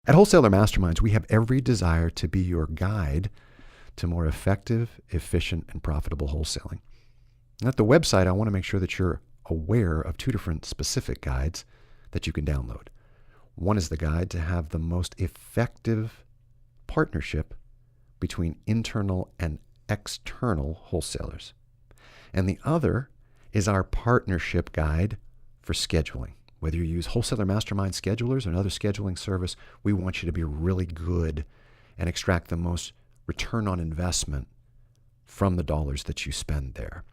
At Wholesaler Masterminds, we have every desire to be your guide to more effective, efficient, and profitable wholesaling. And at the website, I want to make sure that you're aware of two different specific guides that you can download. One is the guide to have the most effective partnership between internal and external wholesalers. And the other is our partnership guide for scheduling. Whether you use Wholesaler Mastermind schedulers or another scheduling service, we want you to be really good and extract the most return on investment from the dollars that you spend there.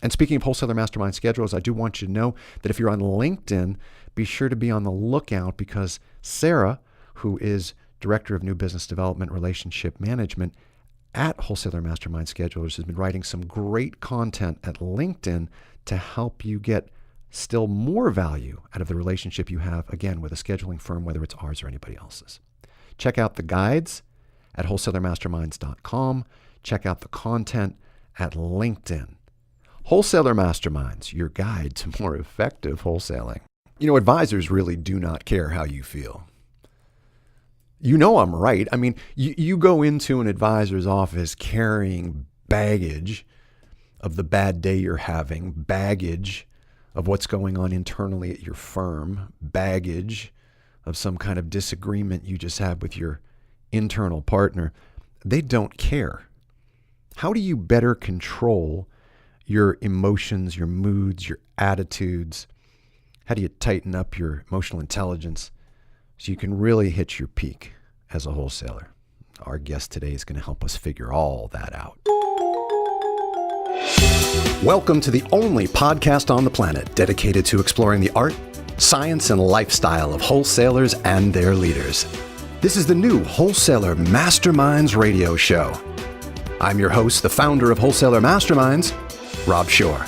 And speaking of Wholesaler Mastermind schedulers, I do want you to know that if you're on LinkedIn, be sure to be on the lookout because Sarah, who is Director of New Business Development Relationship Management at Wholesaler Mastermind Schedulers, has been writing some great content at LinkedIn to help you get still more value out of the relationship you have, again, with a scheduling firm, whether it's ours or anybody else's. Check out the guides at wholesalermasterminds.com. Check out the content at LinkedIn. Wholesaler Masterminds, your guide to more effective wholesaling. You know, advisors really do not care how you feel. You know I'm right. I mean, you go into an advisor's office carrying baggage of the bad day you're having, baggage of what's going on internally at your firm, baggage of some kind of disagreement you just had with your internal partner. They don't care. How do you better control your emotions, your moods, your attitudes? How do you tighten up your emotional intelligence so you can really hit your peak as a wholesaler? Our guest today is going to help us figure all that out. Welcome to the only podcast on the planet dedicated to exploring the art, science, and lifestyle of wholesalers and their leaders. This is the new Wholesaler Masterminds radio show. I'm your host, the founder of Wholesaler Masterminds, Rob Shore.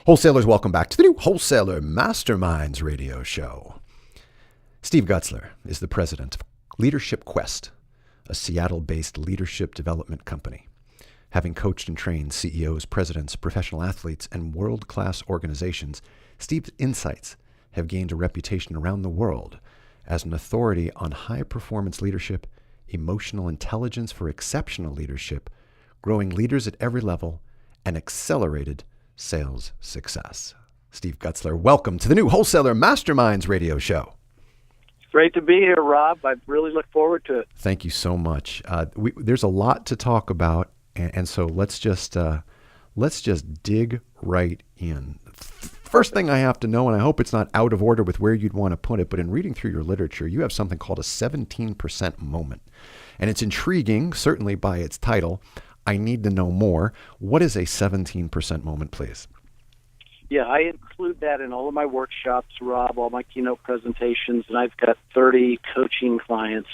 Wholesalers, welcome back to the new Wholesaler Masterminds radio show. Steve Gutzler is the president of Leadership Quest, a Seattle-based leadership development company. Having coached and trained CEOs, presidents, professional athletes, and world-class organizations, Steve's insights have gained a reputation around the world as an authority on high-performance leadership, emotional intelligence for exceptional leadership, growing leaders at every level, and accelerated sales success. Steve Gutzler, welcome to the new Wholesaler Masterminds radio show. Great to be here, Rob. I really look forward to it. Thank you so much. There's a lot to talk about, and so let's just dig right in. First thing I have to know, and I hope it's not out of order with where you'd want to put it, but in reading through your literature, you have something called a 17% moment. And it's intriguing, certainly by its title. I need to know more. What is a 17% moment, please? Yeah, I include that in all of my workshops, Rob, all my keynote presentations, and I've got 30 coaching clients,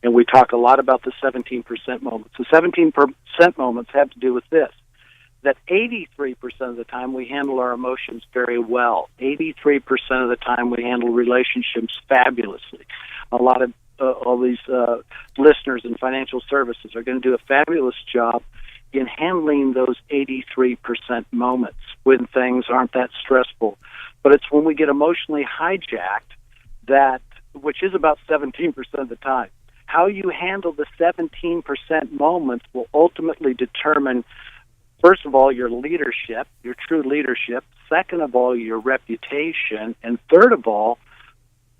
and we talk a lot about the 17% moments. The 17% moments have to do with this, that 83% of the time we handle our emotions very well. 83% of the time we handle relationships fabulously. A lot of all these listeners in financial services are going to do a fabulous job in handling those 83% moments when things aren't that stressful. But it's when we get emotionally hijacked, that, which is about 17% of the time. How you handle the 17% moments will ultimately determine, first of all, your leadership, your true leadership. Second of all, your reputation. And third of all,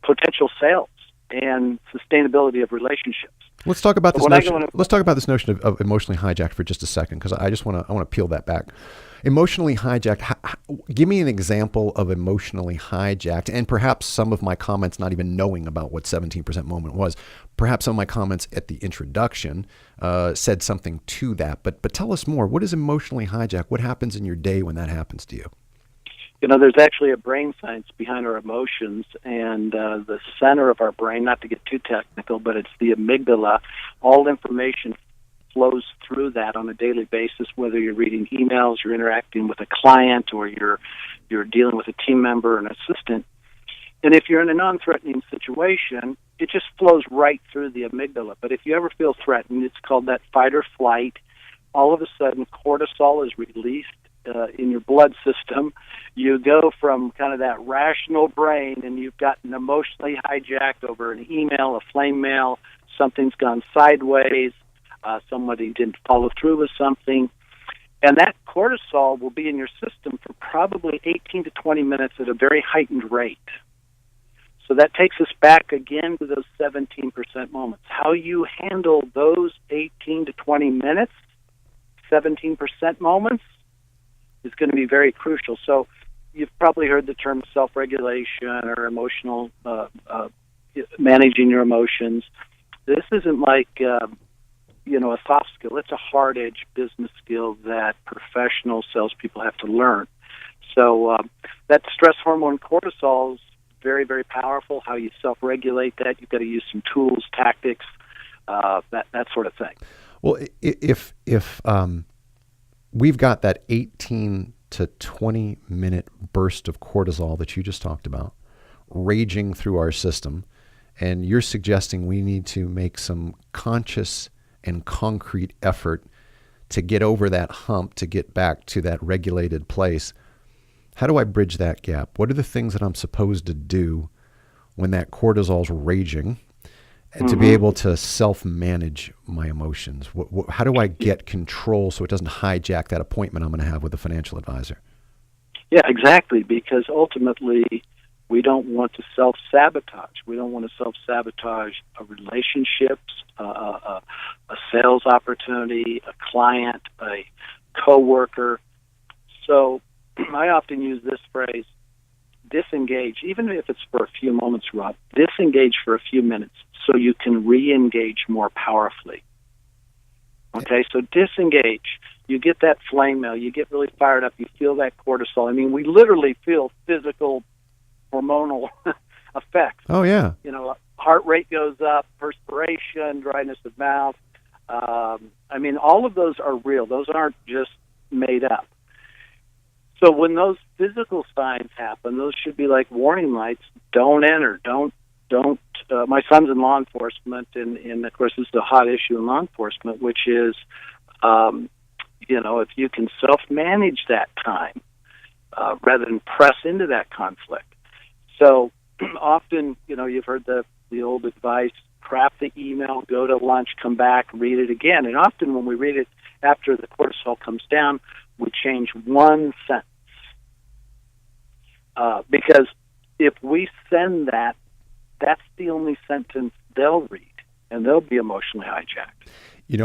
potential sales and sustainability of relationships. Let's talk about this notion. Let's talk about this notion of emotionally hijacked for just a second, because I want to peel that back. Emotionally hijacked. Give me an example of emotionally hijacked, and perhaps some of my comments, not even knowing about what 17% moment was. Perhaps some of my comments at the introduction said something to that. But tell us more. What is emotionally hijacked? What happens in your day when that happens to you? You know, there's actually a brain science behind our emotions, and the center of our brain, not to get too technical, but it's the amygdala. All information flows through that on a daily basis, whether you're reading emails, you're interacting with a client, or you're dealing with a team member or an assistant. And if you're in a non-threatening situation, it just flows right through the amygdala. But if you ever feel threatened, it's called that fight or flight. All of a sudden, cortisol is released, in your blood system. You go from kind of that rational brain, and you've gotten emotionally hijacked over an email, a flame mail, something's gone sideways, somebody didn't follow through with something. And that cortisol will be in your system for probably 18 to 20 minutes at a very heightened rate. So that takes us back again to those 17% moments. How you handle those 18 to 20 minutes, 17% moments, is going to be very crucial. So you've probably heard the term self-regulation or emotional, managing your emotions. This isn't like, a soft skill. It's a hard-edged business skill that professional salespeople have to learn. So that stress hormone cortisol is very, very powerful. How you self-regulate that, you've got to use some tools, tactics, that sort of thing. Well, if we've got that 18 to 20 minute burst of cortisol that you just talked about raging through our system, and you're suggesting we need to make some conscious and concrete effort to get over that hump, to get back to that regulated place, how do I bridge that gap? What are the things that I'm supposed to do when that cortisol's raging, and to be able to self-manage my emotions? How do I get control so it doesn't hijack that appointment I'm going to have with a financial advisor? Yeah, exactly, because ultimately we don't want to self-sabotage. We don't want to self-sabotage a relationships, a sales opportunity, a client, a coworker. So I often use this phrase, disengage, even if it's for a few moments, Rob, disengage for a few minutes so you can re-engage more powerfully. Okay, so disengage. You get that flame mail. You get really fired up. You feel that cortisol. I mean, we literally feel physical, hormonal effects. Oh, yeah. Heart rate goes up, perspiration, dryness of mouth. I mean, all of those are real. Those aren't just made up. So when those physical signs happen, those should be like warning lights. Don't enter. Don't. My son's in law enforcement, and of course, this is a hot issue in law enforcement, which is, if you can self-manage that time rather than press into that conflict. So often, you've heard the old advice, craft the email, go to lunch, come back, read it again. And often when we read it after the cortisol comes down, we change one sentence. Because if we send that, that's the only sentence they'll read, and they'll be emotionally hijacked.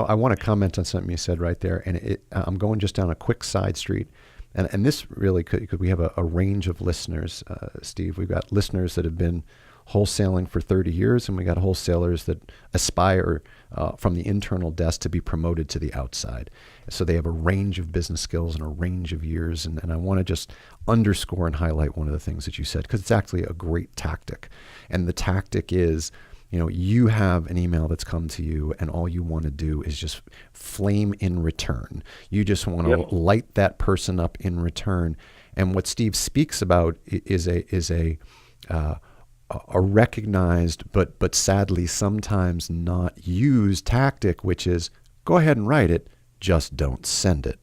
I want to comment on something you said right there, and I'm going just down a quick side street. And this really could we have a range of listeners, Steve. We've got listeners that have been wholesaling for 30 years, and we got wholesalers that aspire from the internal desk to be promoted to the outside. So they have a range of business skills and a range of years. And I want to just underscore and highlight one of the things that you said, because it's actually a great tactic. And the tactic is, you have an email that's come to you, and all you want to do is just flame in return. You just want to light that person up in return. And what Steve speaks about is a recognized but sadly sometimes not used tactic, which is go ahead and write it, just don't send it,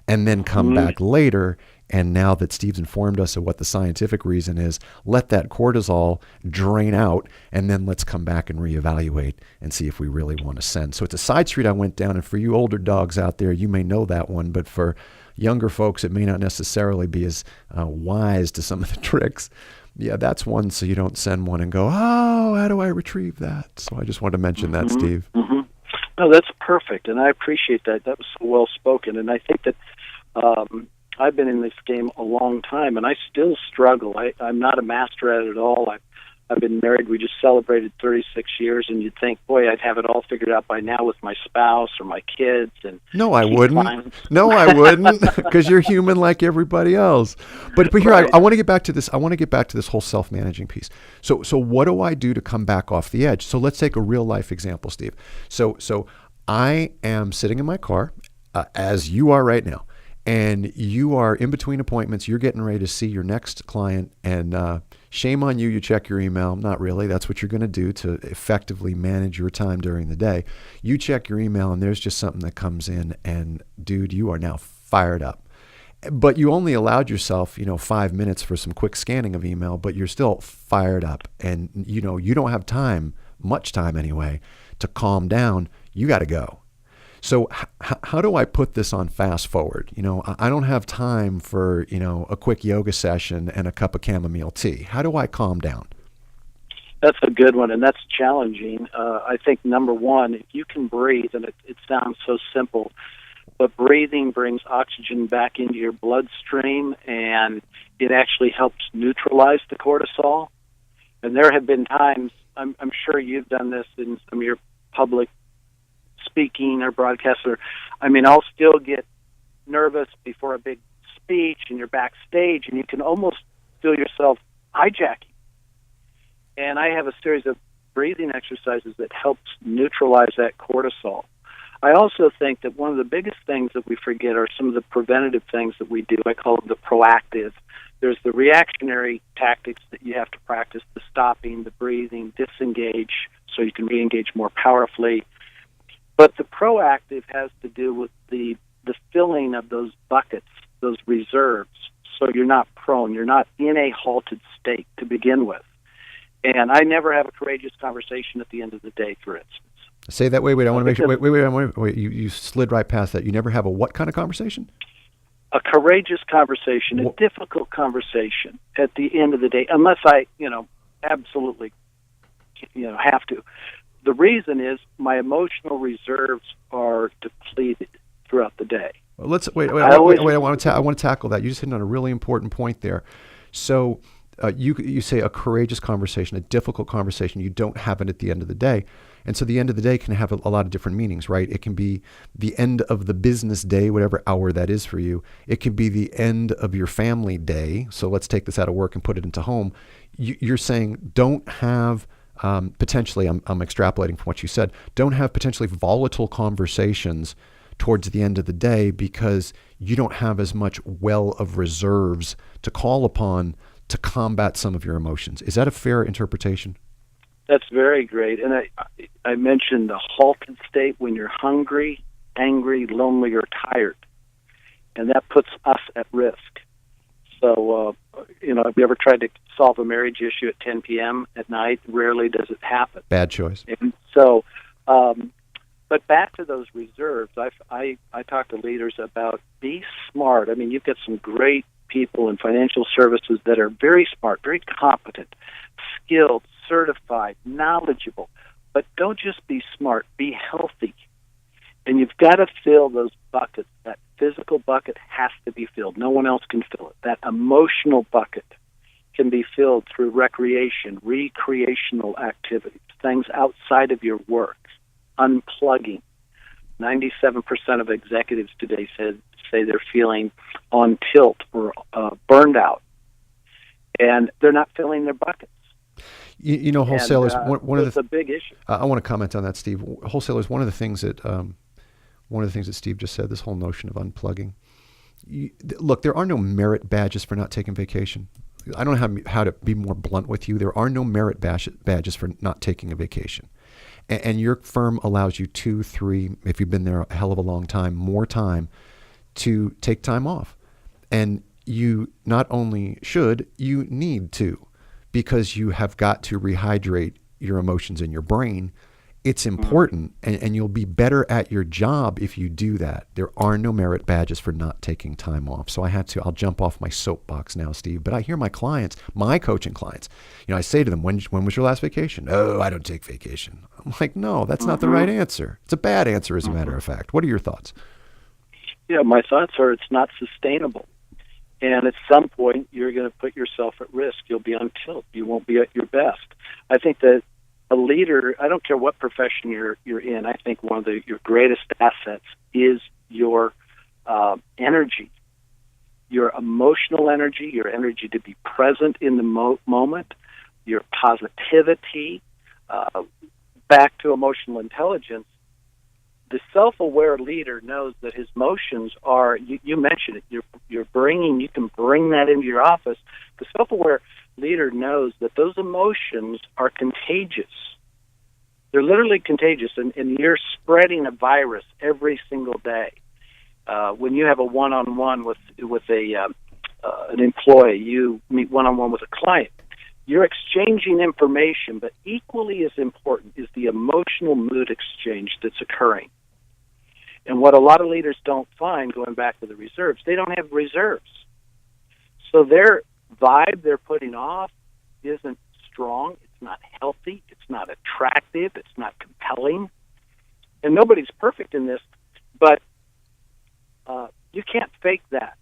and then come back later. And now that Steve's informed us of what the scientific reason is, let that cortisol drain out, and then let's come back and reevaluate and see if we really want to send. So it's a side street I went down, and for you older dogs out there, you may know that one, but for younger folks, it may not necessarily be as wise to some of the tricks. Yeah, that's one, so you don't send one and go, oh, how do I retrieve that? So I just wanted to mention that, Steve. No, that's perfect, and I appreciate that. That was so well spoken, and I think that I've been in this game a long time, and I still struggle. I'm not a master at it at all. I've been married. We just celebrated 36 years, and you'd think, boy, I'd have it all figured out by now with my spouse or my kids. And no, I wouldn't. No, I wouldn't, because you're human like everybody else. But here, right. I want to get back to this. I want to get back to this whole self-managing piece. So what do I do to come back off the edge? So let's take a real life example, Steve. So I am sitting in my car, as you are right now. And you are in between appointments, you're getting ready to see your next client, and shame on you, you check your email. Not really. That's what you're going to do to effectively manage your time during the day. You check your email, and there's just something that comes in, and dude, you are now fired up. But you only allowed yourself, 5 minutes for some quick scanning of email, but you're still fired up, and you don't have time, much time anyway, to calm down. You got to go. So how do I put this on fast forward? I don't have time for, a quick yoga session and a cup of chamomile tea. How do I calm down? That's a good one, and that's challenging. I think, number one, if you can breathe, and it sounds so simple, but breathing brings oxygen back into your bloodstream, and it actually helps neutralize the cortisol. And there have been times, I'm sure you've done this in some of your public speaking or broadcasts, I'll still get nervous before a big speech, and you're backstage, and you can almost feel yourself hijacking. And I have a series of breathing exercises that helps neutralize that cortisol. I also think that one of the biggest things that we forget are some of the preventative things that we do. I call them the proactive. There's the reactionary tactics that you have to practice, the stopping, the breathing, disengage, so you can re-engage more powerfully. But the proactive has to do with the filling of those buckets, those reserves, so you're not prone, you're not in a halted state to begin with. And I never have a courageous conversation at the end of the day, for instance. Say that. Wait. I want to make sure. Wait. You slid right past that. You never have a what kind of conversation? A courageous conversation, a difficult conversation at the end of the day, unless I, absolutely, have to. The reason is my emotional reserves are depleted throughout the day. Well, let's wait. I want to tackle that. You just hit on a really important point there. So you say a courageous conversation, a difficult conversation. You don't have it at the end of the day. And so the end of the day can have a lot of different meanings, right? It can be the end of the business day, whatever hour that is for you. It can be the end of your family day. So let's take this out of work and put it into home. You're saying don't have potentially, I'm extrapolating from what you said, don't have potentially volatile conversations towards the end of the day because you don't have as much well of reserves to call upon to combat some of your emotions. Is that a fair interpretation? That's very great. And I mentioned the halted state when you're hungry, angry, lonely, or tired. And that puts us at risk. So, have you ever tried to solve a marriage issue at 10 p.m. at night? Rarely does it happen. Bad choice. And so, but back to those reserves, I talk to leaders about be smart. You've got some great people in financial services that are very smart, very competent, skilled, certified, knowledgeable. But don't just be smart, be healthy. And you've got to fill those buckets. That physical bucket has to be filled. No one else can fill it. That emotional bucket can be filled through recreation, recreational activities, things outside of your work, unplugging. 97% of executives today say they're feeling on tilt or burned out, and they're not filling their buckets. Wholesalers. One of the big issue. I want to comment on that, Steve. Wholesalers. One of the things that Steve just said. This whole notion of unplugging. Look, there are no merit badges for not taking vacation. I don't know how to be more blunt with you. There are no merit badges for not taking a vacation. And your firm allows you 2, 3, if you've been there a hell of a long time, more time to take time off. And you not only should, you need to, because you have got to rehydrate your emotions in your brain. It's important, and you'll be better at your job if you do that. There are no merit badges for not taking time off. So I'll jump off my soapbox now, Steve, but I hear my clients, my coaching clients, I say to them, when was your last vacation? Oh, I don't take vacation. I'm like, no, that's not the right answer. It's a bad answer, as a matter of fact. What are your thoughts? Yeah, my thoughts are it's not sustainable. And at some point, you're going to put yourself at risk. You'll be on tilt. You won't be at your best. I think that a leader, I don't care what profession you're in, I think one of your greatest assets is your energy, your emotional energy, your energy to be present in the moment, your positivity. Back to emotional intelligence, the self-aware leader knows that his emotions are, you mentioned it, you can bring that into your office. The self-aware leader knows that those emotions are contagious. They're literally contagious, and you're spreading a virus every single day. when you have a one-on-one with an employee, you meet one-on-one with a client. You're exchanging information, but equally as important is the emotional mood exchange that's occurring. And what a lot of leaders don't find, going back to the reserves, they don't have reserves. So their vibe they're putting off isn't strong, it's not healthy, it's not attractive, it's not compelling. And nobody's perfect in this, but you can't fake that.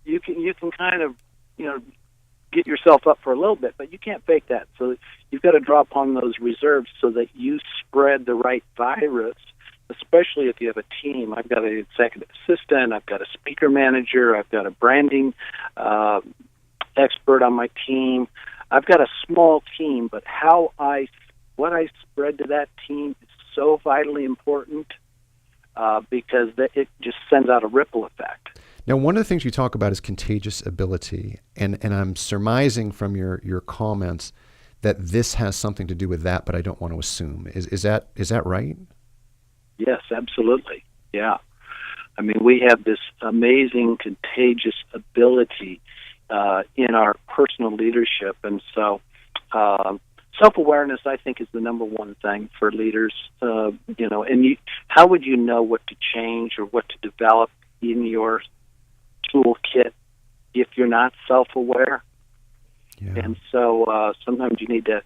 You can kind of, get yourself up for a little bit, but you can't fake that. So you've got to draw upon those reserves so that you spread the right virus, especially if you have a team. I've got an executive assistant, I've got a speaker manager, I've got a branding expert on my team. I've got a small team, but what I spread to that team is so vitally important because it just sends out a ripple effect. Now, one of the things you talk about is contagious ability, and I'm surmising from your comments that this has something to do with that, but I don't want to assume. Is that right? Yes, absolutely. Yeah. I mean, we have this amazing contagious ability in our personal leadership, and so self-awareness, I think, is the number one thing for leaders. And how would you know what to change or what to develop in your toolkit if you're not self-aware? Yeah. And so sometimes you need to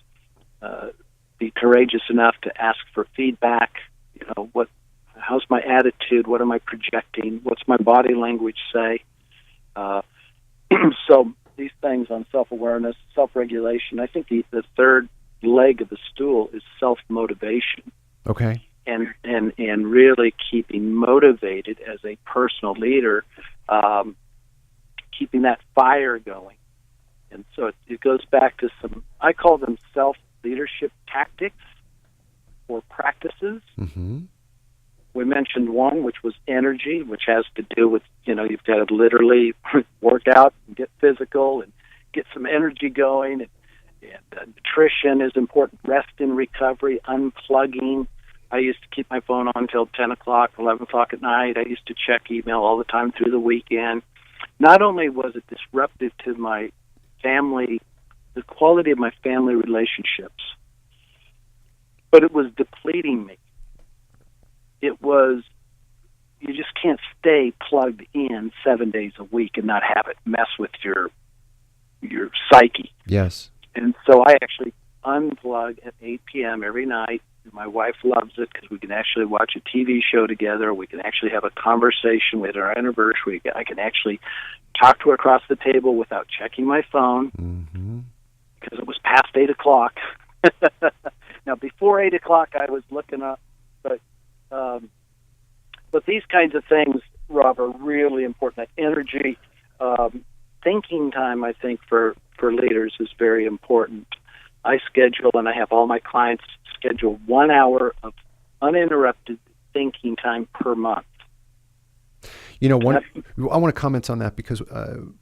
be courageous enough to ask for feedback. How's my attitude? What am I projecting? What's my body language say? So these things on self-awareness, self-regulation, I think the third leg of the stool is self-motivation. Okay. And really keeping motivated as a personal leader, keeping that fire going. And so it goes back to I call them self-leadership tactics or practices. Mm-hmm. We mentioned one, which was energy, which has to do with, you've got to literally work out and get physical and get some energy going. And nutrition is important, rest and recovery, unplugging. I used to keep my phone on until 10 o'clock, 11 o'clock at night. I used to check email all the time through the weekend. Not only was it disruptive to my family, the quality of my family relationships, but it was depleting me. It was, you just can't stay plugged in 7 days a week and not have it mess with your psyche. Yes. And so I actually unplug at 8 p.m. every night. My wife loves it because we can actually watch a TV show together. We can actually have a conversation with our anniversary. I can actually talk to her across the table without checking my phone because it was past 8 o'clock. Now, before 8 o'clock, I was looking up, but these kinds of things, Rob, are really important. That energy, thinking time, I think, for leaders is very important. I schedule, and I have all my clients schedule 1 hour of uninterrupted thinking time per month. I want to comment on that because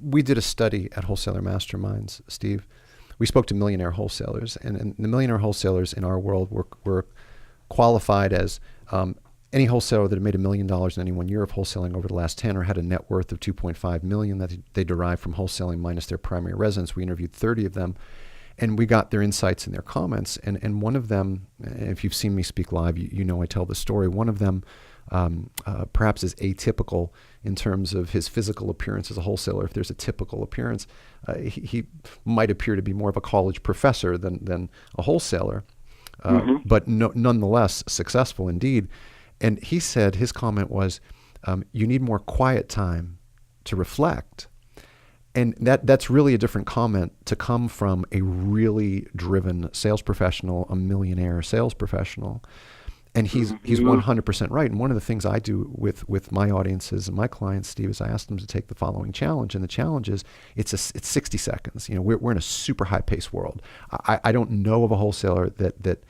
we did a study at Wholesaler Masterminds, Steve. We spoke to Millionaire wholesalers, and the Millionaire wholesalers in our world were qualified as any wholesaler that had made $1 million in any 1 year of wholesaling over the last 10 or had a net worth of $2.5 million that they derived from wholesaling minus their primary residence. We interviewed 30 of them, and we got their insights and their comments. And one of them, if you've seen me speak live, you know I tell the story. One of them perhaps is atypical in terms of his physical appearance as a wholesaler. If there's a typical appearance, he might appear to be more of a college professor than a wholesaler, but nonetheless successful indeed. And he said, his comment was, you need more quiet time to reflect. And that's really a different comment to come from a really driven sales professional, a millionaire sales professional. And he's 100% right. And one of the things I do with my audiences and my clients, Steve, is I ask them to take the following challenge. And the challenge is it's 60 seconds. We're in a super high paced world. I don't know of a wholesaler that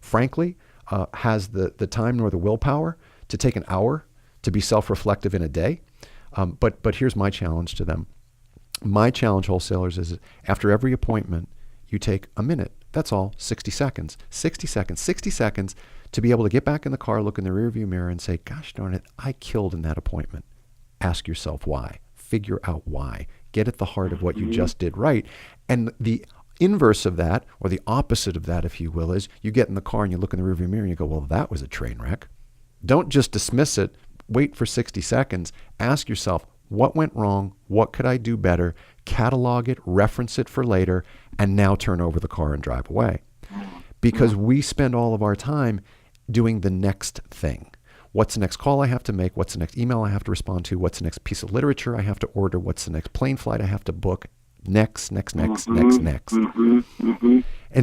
frankly has the time nor the willpower to take an hour to be self-reflective in a day. But here's my challenge to them. My challenge, wholesalers, is after every appointment, you take a minute That's all. 60 seconds. 60 seconds. 60 seconds to be able to get back in the car, look in the rearview mirror, and say, gosh darn it, I killed in that appointment. Ask yourself why. Figure out why. Get at the heart of what you just did right. And the inverse of that, or the opposite of that, if you will, is you get in the car and you look in the rearview mirror and you go, well, that was a train wreck. Don't just dismiss it. Wait for 60 seconds. Ask yourself, what went wrong? What could I do better? Catalog it, reference it for later, and now turn over the car and drive away. Because we spend all of our time doing the next thing. What's the next call I have to make? What's the next email I have to respond to? What's the next piece of literature I have to order? What's the next plane flight I have to book? Next. And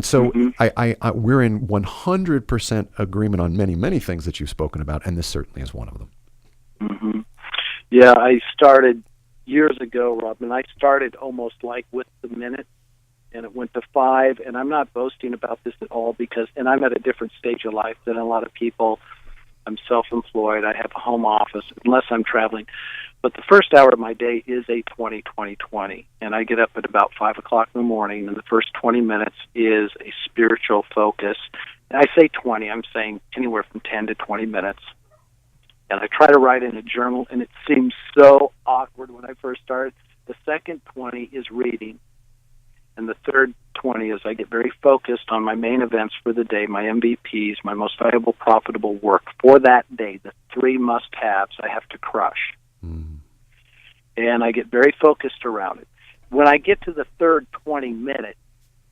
so we're in 100% agreement on many, many things that you've spoken about, and this certainly is one of them. Yeah, I started years ago, Rob, and I started almost like with the minute, and it went to 5, and I'm not boasting about this at all and I'm at a different stage of life than a lot of people. I'm self-employed. I have a home office, unless I'm traveling. But the first hour of my day is a 20-20-20, and I get up at about 5 o'clock in the morning, and the first 20 minutes is a spiritual focus. And I say 20, I'm saying anywhere from 10 to 20 minutes. And I try to write in a journal, and it seems so awkward when I first started. The second 20 is reading, and the third 20 is I get very focused on my main events for the day, my MVPs, my most valuable, profitable work for that day, the 3 must-haves I have to crush. And I get very focused around it. When I get to the third 20 minutes,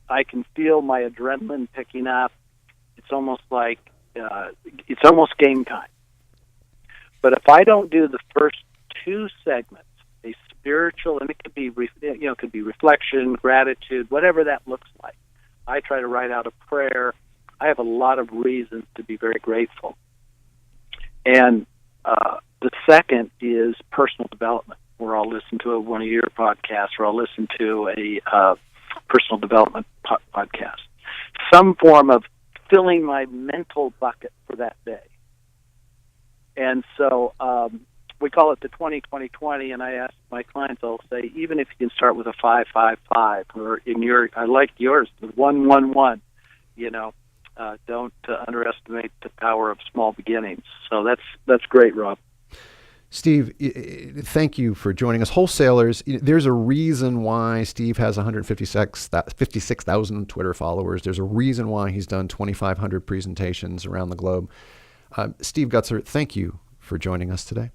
I can feel my adrenaline picking up. It's almost like, it's almost game time. But if I don't do the first 2 segments, a spiritual, and it could be, could be reflection, gratitude, whatever that looks like. I try to write out a prayer. I have a lot of reasons to be very grateful. And the second is personal development, where I'll listen to one of your podcasts, or I'll listen to a personal development podcast. Some form of filling my mental bucket for that day. And so we call it the 20-20-20, and I ask my clients, I'll say, even if you can start with a 5-5-5, or I like yours, the 1-1-1, don't underestimate the power of small beginnings. So that's great, Rob. Steve, thank you for joining us. Wholesalers, there's a reason why Steve has 56,000 Twitter followers. There's a reason why he's done 2,500 presentations around the globe. Steve Gutzler, thank you for joining us today.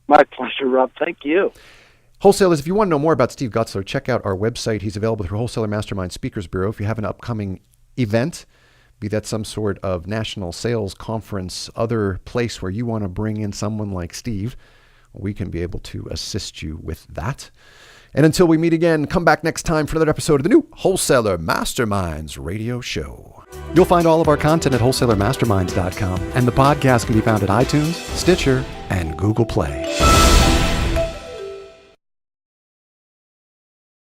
My pleasure, Rob. Thank you. Wholesalers, if you want to know more about Steve Gutzler, check out our website. He's available through Wholesaler Mastermind Speakers Bureau. If you have an upcoming event, be that some sort of national sales conference, other place where you want to bring in someone like Steve, we can be able to assist you with that. And until we meet again, come back next time for another episode of the new Wholesaler Masterminds radio show. You'll find all of our content at wholesalermasterminds.com, and the podcast can be found at iTunes, Stitcher, and Google Play.